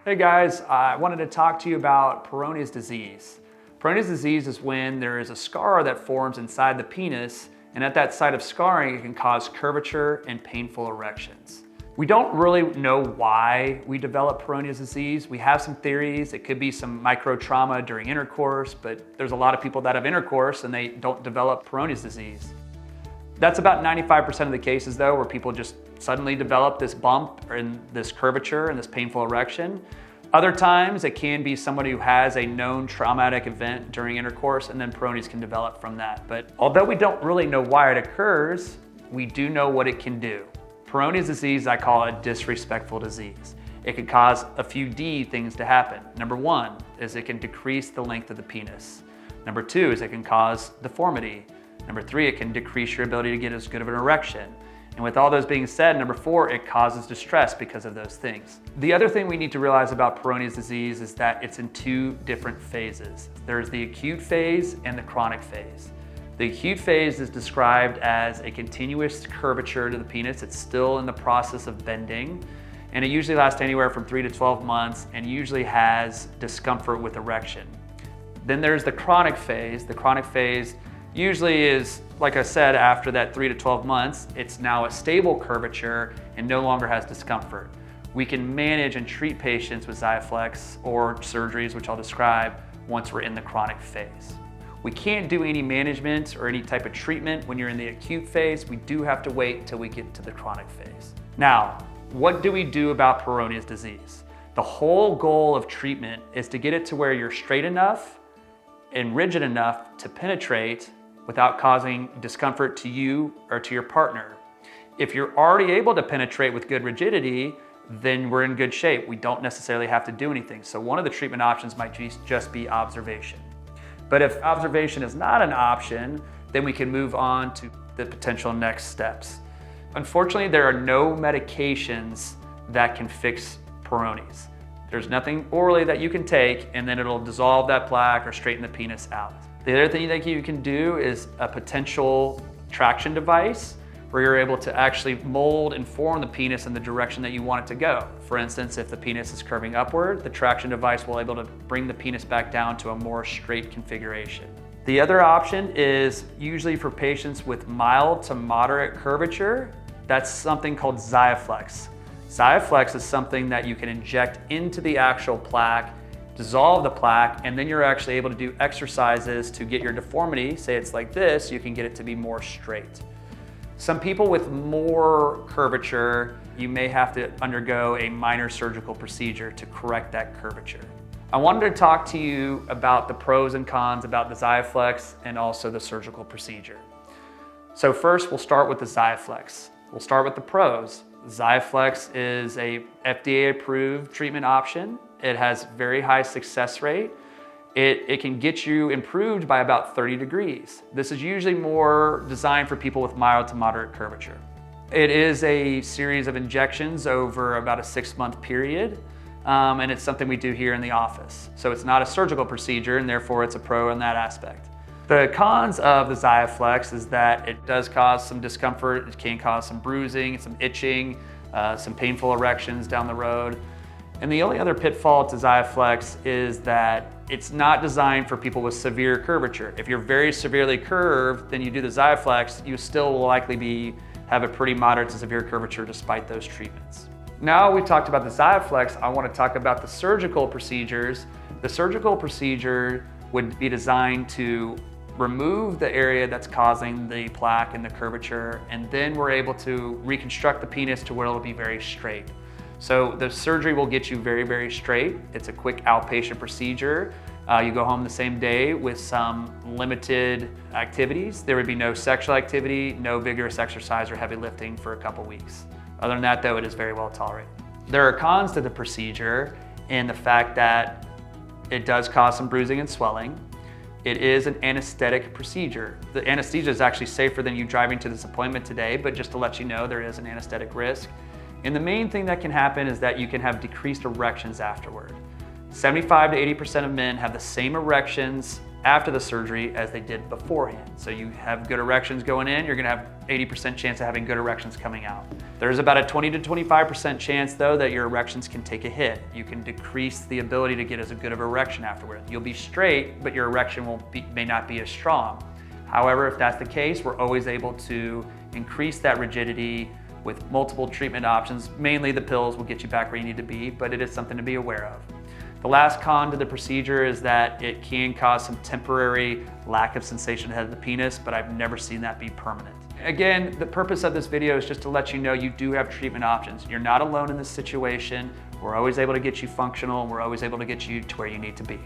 Hey guys, I wanted to talk to you about Peyronie's disease. Peyronie's disease is when there is a scar that forms inside the penis, and at that site of scarring, it can cause curvature and painful erections. We don't really know why we develop Peyronie's disease. We have some theories. It could be some micro trauma during intercourse, but there's a lot of people that have intercourse and they don't develop Peyronie's disease. That's about 95% of the cases though, where people just suddenly develop this bump and this curvature and this painful erection. Other times it can be somebody who has a known traumatic event during intercourse and then Peyronie's can develop from that. But although we don't really know why it occurs, we do know what it can do. Peyronie's disease, I call it disrespectful disease. It can cause a few D things to happen. Number one is it can decrease the length of the penis. Number two is it can cause deformity. Number three, it can decrease your ability to get as good of an erection. And with all those being said, number four, it causes distress because of those things. The other thing we need to realize about Peyronie's disease is that it's in two different phases. There's the acute phase and the chronic phase. The acute phase is described as a continuous curvature to the penis. It's still in the process of bending, and it usually lasts anywhere from 3 to 12 months and usually has discomfort with erection. Then there's the chronic phase. The chronic phase usually is, like I said, after that 3 to 12 months, it's now a stable curvature and no longer has discomfort. We can manage and treat patients with Xiaflex or surgeries, which I'll describe, once we're in the chronic phase. We can't do any management or any type of treatment when you're in the acute phase. We do have to wait until we get to the chronic phase. Now, what do we do about Peyronie's disease? The whole goal of treatment is to get it to where you're straight enough and rigid enough to penetrate without causing discomfort to you or to your partner. If you're already able to penetrate with good rigidity, then we're in good shape. We don't necessarily have to do anything. So one of the treatment options might just be observation. But if observation is not an option, then we can move on to the potential next steps. Unfortunately, there are no medications that can fix Peyronie's. There's nothing orally that you can take and then it'll dissolve that plaque or straighten the penis out. The other thing that you can do is a potential traction device where you're able to actually mold and form the penis in the direction that you want it to go. For instance, if the penis is curving upward, the traction device will be able to bring the penis back down to a more straight configuration. The other option is usually for patients with mild to moderate curvature. That's something called Xiaflex. Xiaflex is something that you can inject into the actual plaque, dissolve the plaque, and then you're actually able to do exercises to get your deformity, say it's like this, you can get it to be more straight. Some people with more curvature, you may have to undergo a minor surgical procedure to correct that curvature. I wanted to talk to you about the pros and cons about the Xiaflex and also the surgical procedure. So first, we'll start with the Xiaflex. We'll start with the pros. Xiaflex is a FDA-approved treatment option. It has very high success rate. It can get you improved by about 30 degrees. This is usually more designed for people with mild to moderate curvature. It is a series of injections over about a 6-month period, and it's something we do here in the office. So it's not a surgical procedure, and therefore it's a pro in that aspect. The cons of the Xiaflex is that it does cause some discomfort. It can cause some bruising, some itching, some painful erections down the road. And the only other pitfall to Xiaflex is that it's not designed for people with severe curvature. If you're very severely curved, then you do the Xiaflex, you still will likely have a pretty moderate to severe curvature despite those treatments. Now we've talked about the Xiaflex, I want to talk about the surgical procedures. The surgical procedure would be designed to remove the area that's causing the plaque and the curvature, and then we're able to reconstruct the penis to where it'll be very straight. So the surgery will get you very, very straight. It's a quick outpatient procedure. You go home the same day with some limited activities. There would be no sexual activity, no vigorous exercise or heavy lifting for a couple weeks. Other than that though, it is very well tolerated. There are cons to the procedure in the fact that it does cause some bruising and swelling. It is an anesthetic procedure. The anesthesia is actually safer than you driving to this appointment today, but just to let you know, there is an anesthetic risk. And the main thing that can happen is that you can have decreased erections afterward. 75 to 80% of men have the same erections after the surgery as they did beforehand. So you have good erections going in, you're gonna have 80% chance of having good erections coming out. There's about a 20 to 25% chance though that your erections can take a hit. You can decrease the ability to get as good of an erection afterward. You'll be straight, but your erection may not be as strong. However, if that's the case, we're always able to increase that rigidity with multiple treatment options. Mainly the pills will get you back where you need to be, but it is something to be aware of. The last con to the procedure is that it can cause some temporary lack of sensation ahead of the penis, but I've never seen that be permanent. Again, the purpose of this video is just to let you know you do have treatment options. You're not alone in this situation. We're always able to get you functional, and we're always able to get you to where you need to be.